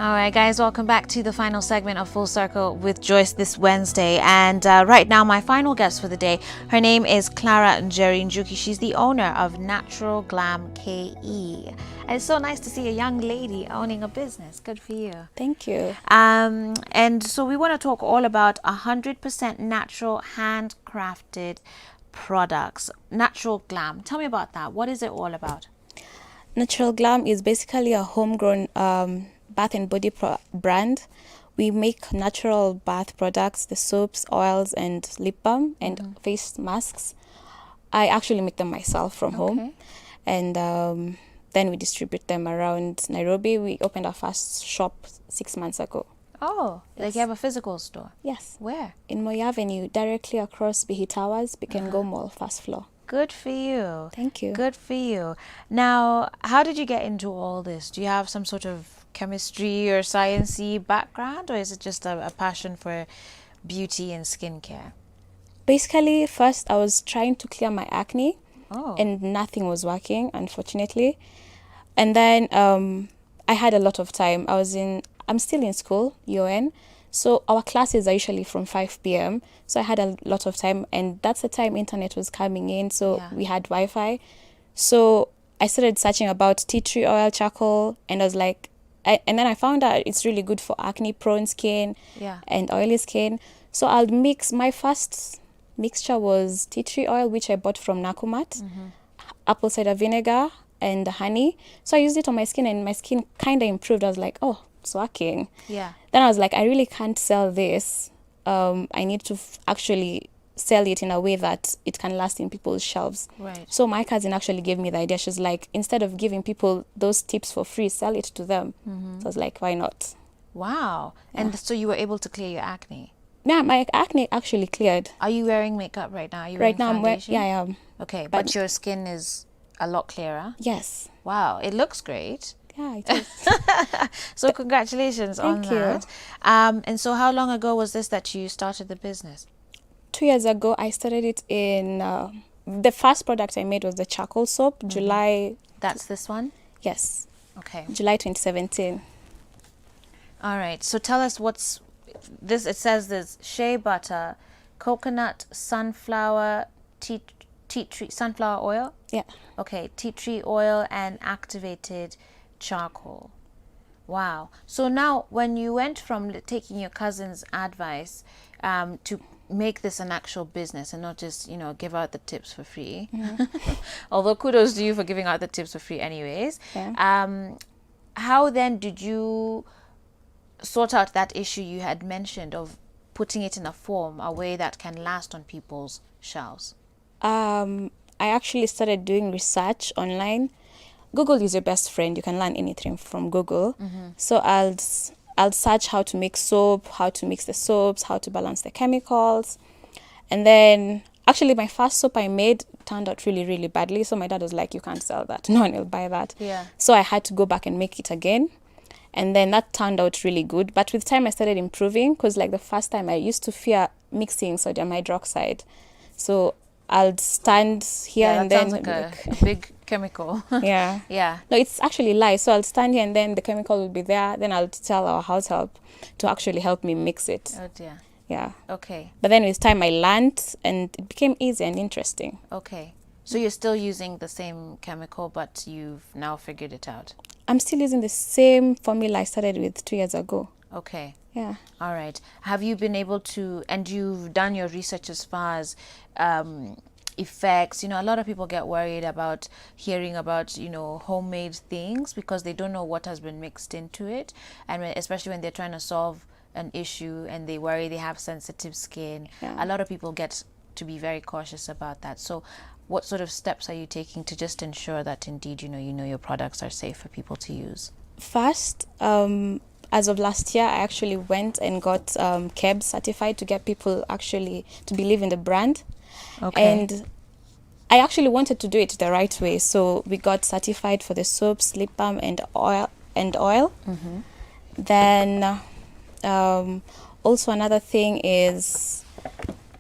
All right, guys, welcome back to the final segment of Full Circle with Joyce this Wednesday. And right now, my final guest for the day, her name is Clara Njeri-Njuki. She's the owner of Natural Glam KE. And it's so nice to see a young lady owning a business. Good for you. Thank you. And so we want to talk all about 100% natural, handcrafted products. Natural Glam. Tell me about that. What is it all about? Natural Glam is basically a homegrown bath and body brand. We make natural bath products, the soaps, oils, and lip balm and face masks. I actually make them myself from home. And then we distribute them around Nairobi. We opened our first shop 6 months ago. Oh, Yes. like you have a physical store? Yes. Where? In Moi Avenue, directly across Bihi Towers, Go Mall, first floor. Good for you. Thank you. Good for you. Now, how did you get into all this? Do you have some sort of chemistry or sciencey background, or is it just a passion for beauty and skincare? Basically, first I was trying to clear my acne. Oh. And nothing was working, unfortunately. And then I had a lot of time. I'm still in school, UN. So our classes are usually from 5 p.m. So I had a lot of time, and that's the time internet was coming in. So Yeah. we had Wi-Fi. So I started searching about tea tree oil, charcoal, and I was like, and then I found out it's really good for acne-prone skin Yeah. and oily skin. So I'll mix. My first mixture was tea tree oil, which I bought from Nakumat, apple cider vinegar, and honey. So I used it on my skin, and my skin kind of improved. I was like, oh, it's working. Yeah. Then I was like, I really can't sell this. I need to actually sell it in a way that it can last in people's shelves. Right. So my cousin actually gave me the idea. She's like, instead of giving people those tips for free, sell it to them. So I was like, why not? Wow. And so you were able to clear your acne. Yeah, my acne actually cleared. Are you wearing makeup right now? Are you Right wearing now, foundation? yeah, I am. Okay, but your skin is a lot clearer. Yes. Wow, it looks great. Yeah, it is. So congratulations on Thank you. that. And so how long ago was this that you started the business? 2 years ago, I started it in, the first product I made was the charcoal soap, July, That's this one? yes, Okay. July 2017. All right. So tell us what's this. It says there's shea butter, coconut, sunflower, tea tree, sunflower oil. Yeah. Okay, tea tree oil and activated charcoal. Wow. So now when you went from taking your cousin's advice to make this an actual business and not just, give out the tips for free, although kudos to you for giving out the tips for free anyways, Yeah. how then did you sort out that issue you had mentioned of putting it in a way that can last on people's shelves? I actually started doing research online. Google is your best friend. You can learn anything from Google. So I'll search how to make soap, how to mix the soaps, how to balance the chemicals. And then actually my first soap I made turned out really, really badly. So my dad was like, you can't sell that. No one will buy that. Yeah. So I had to go back and make it again. And then that turned out really good. But with time I started improving, because like the first time I used to fear mixing sodium hydroxide. So I'll stand here Yeah, and that then sounds like a big chemical. yeah. Yeah. No, it's actually live. So I'll stand here and then the chemical will be there. Then I'll tell our house help to actually help me mix it. Oh dear. Yeah. Okay. But then with time I learned and it became easy and interesting. Okay. So you're still using the same chemical, but you've now figured it out. I'm still using the same formula I started with 2 years ago. Okay. Yeah. All right. Have you been able to, and you've done your research as far as effects? A lot of people get worried about hearing about, homemade things because they don't know what has been mixed into it. And especially when they're trying to solve an issue and they worry they have sensitive skin. Yeah. A lot of people get to be very cautious about that. So what sort of steps are you taking to just ensure that indeed, your products are safe for people to use? First, as of last year, I actually went and got KEB certified to get people actually to believe in the brand. Okay. And I actually wanted to do it the right way. So we got certified for the soaps, lip balm, and oil. Then also another thing is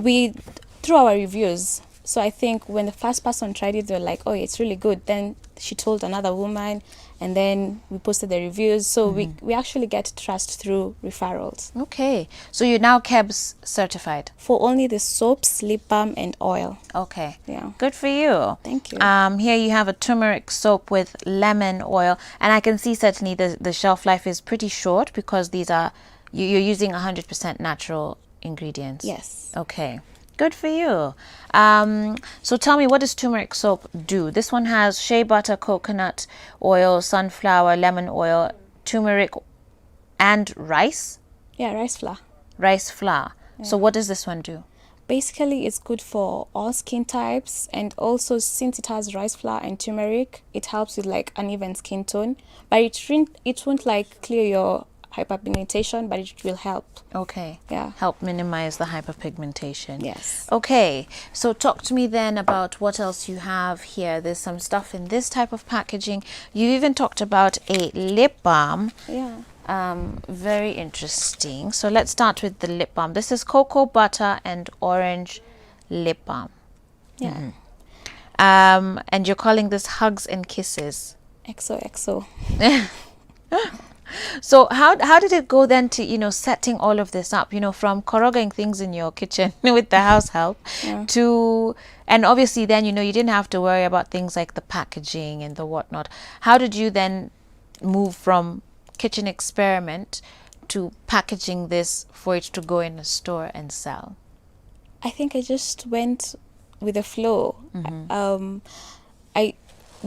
through our reviews. So I think when the first person tried it, they were like, oh, it's really good. Then she told another woman, and then we posted the reviews. So we actually get trust through referrals. Okay. So you're now KEBS certified? For only the soaps, lip balm, and oil. Okay. Yeah. Good for you. Thank you. Here you have a turmeric soap with lemon oil, and I can see certainly the shelf life is pretty short because these are you're using 100% natural ingredients. Yes. Okay. Good for you. So tell me, what does turmeric soap do? This one has shea butter, coconut oil, sunflower, lemon oil, turmeric, and rice? Yeah, rice flour. Rice flour. Yeah. So what does this one do? Basically, it's good for all skin types, and also since it has rice flour and turmeric, it helps with like uneven skin tone. But it won't like clear your hyperpigmentation, but it will help. Okay. Yeah. Help minimize the hyperpigmentation. Yes. Okay. So talk to me then about what else you have here. There's some stuff in this type of packaging. You even talked about a lip balm. Yeah. Very interesting. So let's start with the lip balm. This is cocoa butter and orange lip balm. Yeah. And you're calling this Hugs and Kisses. XOXO. So how did it go then to, setting all of this up, from korogaing things in your kitchen with the house help to, and obviously then, you didn't have to worry about things like the packaging and the whatnot. How did you then move from kitchen experiment to packaging this for it to go in a store and sell? I think I just went with the flow.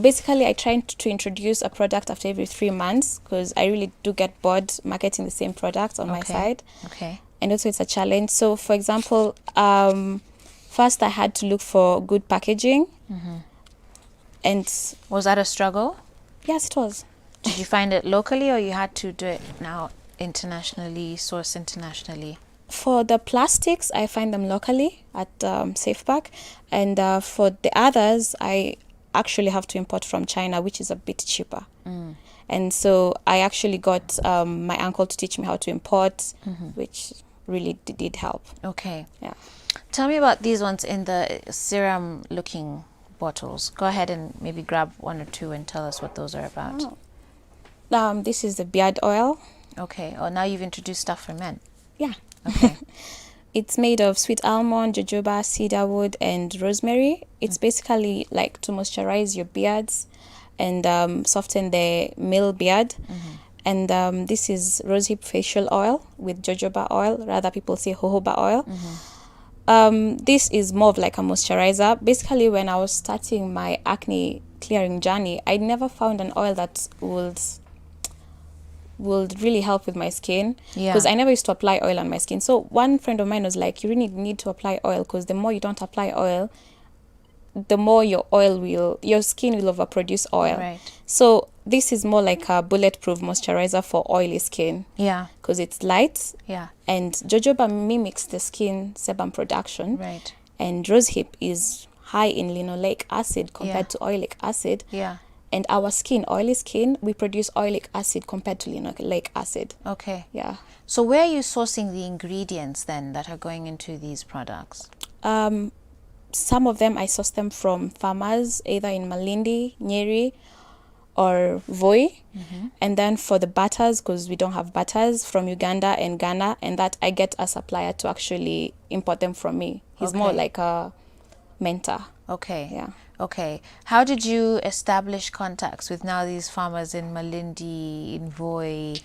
I try to introduce a product after every 3 months because I really do get bored marketing the same product on my side. Okay. And also it's a challenge. So for example, first I had to look for good packaging. And was that a struggle? Yes, it was. Did you find it locally, or you had to do it now internationally, source internationally? For the plastics, I find them locally at SafePack. And for the others, I actually have to import from China, which is a bit cheaper. And so I actually got my uncle to teach me how to import, which really did help. Okay. Yeah. Tell me about these ones in the serum looking bottles. Go ahead and maybe grab one or two and tell us what those are about. This is the beard oil. Okay. Oh, now you've introduced stuff for men. Yeah. Okay. It's made of sweet almond, jojoba, cedarwood, and rosemary. It's basically like to moisturize your beards and soften the male beard. And this is rosehip facial oil with jojoba oil. Rather, people say jojoba oil. This is more of like a moisturizer. Basically, when I was starting my acne clearing journey, I never found an oil that would really help with my skin, because I never used to apply oil on my skin. So one friend of mine was like, you really need to apply oil, because the more you don't apply oil, the more your skin will overproduce oil. Right. So this is more like a bulletproof moisturizer for oily skin. Yeah. Because it's light. Yeah. And jojoba mimics the skin sebum production. Right. And rosehip is high in linoleic acid compared to oleic acid. Yeah. And our skin, oily skin, we produce oleic acid compared to linoleic acid. Okay. Yeah. So where are you sourcing the ingredients then that are going into these products? Some of them I source them from farmers, either in Malindi, Nyeri, or Voi. And then for the butters, because we don't have butters, from Uganda and Ghana, and that I get a supplier to actually import them from me. He's more like a mentor. Okay. Yeah. Okay. How did you establish contacts with now these farmers in Malindi, in Voi?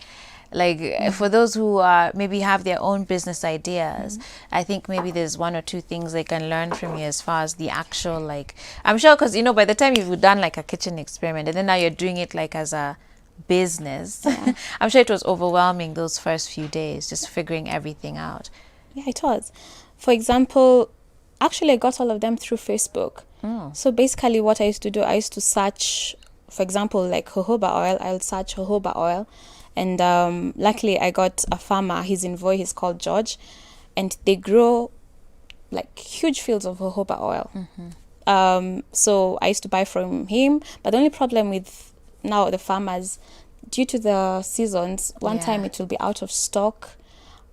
Like, for those who maybe have their own business ideas, I think maybe there's one or two things they can learn from you as far as the actual, like, I'm sure, because, by the time you've done like a kitchen experiment and then now you're doing it like as a business, I'm sure it was overwhelming those first few days, just figuring everything out. Yeah, it was. For example, actually I got all of them through Facebook. So basically what I used to do, I used to search, for example, like jojoba oil. I'll search jojoba oil. And luckily I got a farmer, he's in Voi, he's called George. And they grow like huge fields of jojoba oil. So I used to buy from him. But the only problem with now the farmers, due to the seasons, one time it will be out of stock.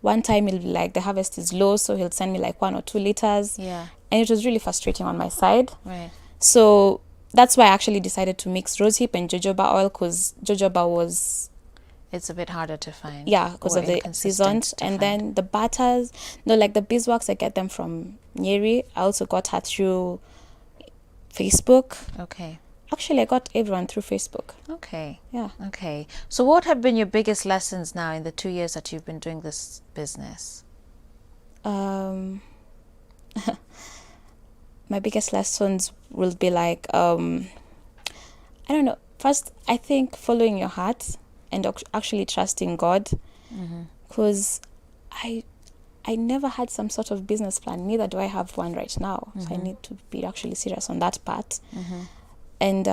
One time it'll be like the harvest is low, so he'll send me like 1 or 2 liters. Yeah. And it was really frustrating on my side. Right. So that's why I actually decided to mix rosehip and jojoba oil, because jojoba was, It's a bit harder to find. yeah, because or of the inconsistent seasons. to And find. then the butters, no, like the beeswax, I get them from Nyeri. I also got her through Facebook. Okay. Actually, I got everyone through Facebook. Okay. Yeah. Okay. So what have been your biggest lessons now in the 2 years that you've been doing this business? My biggest lessons will be like, I don't know. First, I think following your heart and actually trusting God, because I never had some sort of business plan. Neither do I have one right now. So I need to be actually serious on that part. And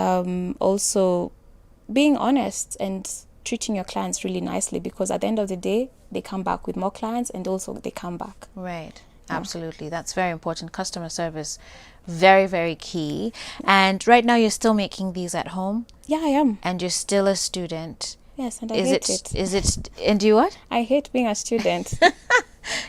also being honest and treating your clients really nicely, because at the end of the day, they come back with more clients, and also they come back. Right. Absolutely. That's very important. Customer service, very, very key. And right now you're still making these at home Yeah, I am. and you're still a student. Yes, and I Is hate it, it. is it, and you what? I hate being a student.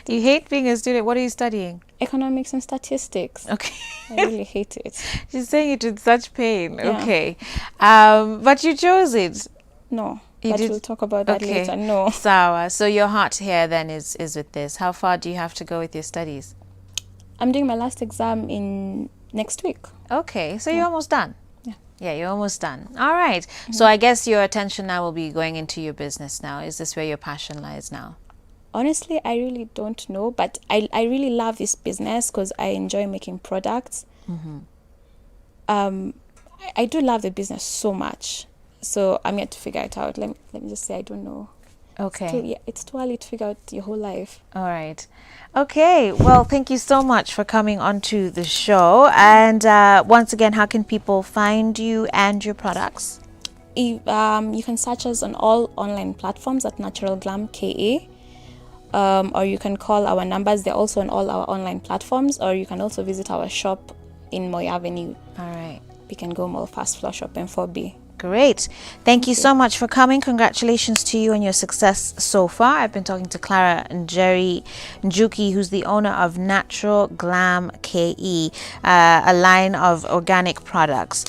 You hate being a student. What are you studying? Economics and statistics. Okay. I really hate it. She's saying it with such pain. Yeah. Okay. But you chose it. No, You but did- we'll talk about that Okay. later. No. Sawa. So your heart here then is with this. How far do you have to go with your studies? I'm doing my last exam in next week. Okay. So you're almost done. Yeah. Yeah, you're almost done. All right. So I guess your attention now will be going into your business now. Is this where your passion lies now? Honestly, I really don't know, but I really love this business because I enjoy making products. I do love the business so much. So I'm yet to figure it out. Let me just say I don't know. Okay. It's too early to figure out your whole life. All right. Okay. Well, thank you so much for coming onto the show. And once again, how can people find you and your products? You can search us on all online platforms at Natural Glam KA. Or you can call our numbers. They're also on all our online platforms. Or you can also visit our shop in Moy Avenue. All right. We can go more fast floor shop in 4B. Great. Thank you so much for coming. Congratulations to you on your success so far. I've been talking to Clara and Jerry Njuki, who's the owner of Natural Glam KE, a line of organic products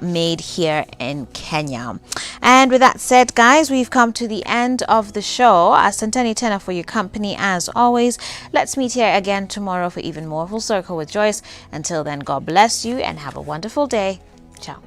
made here in Kenya. And with that said, guys, we've come to the end of the show. Asanteni tena for your company as always. Let's meet here again tomorrow for even more Full Circle with Joyce. Until then, God bless you and have a wonderful day. Ciao.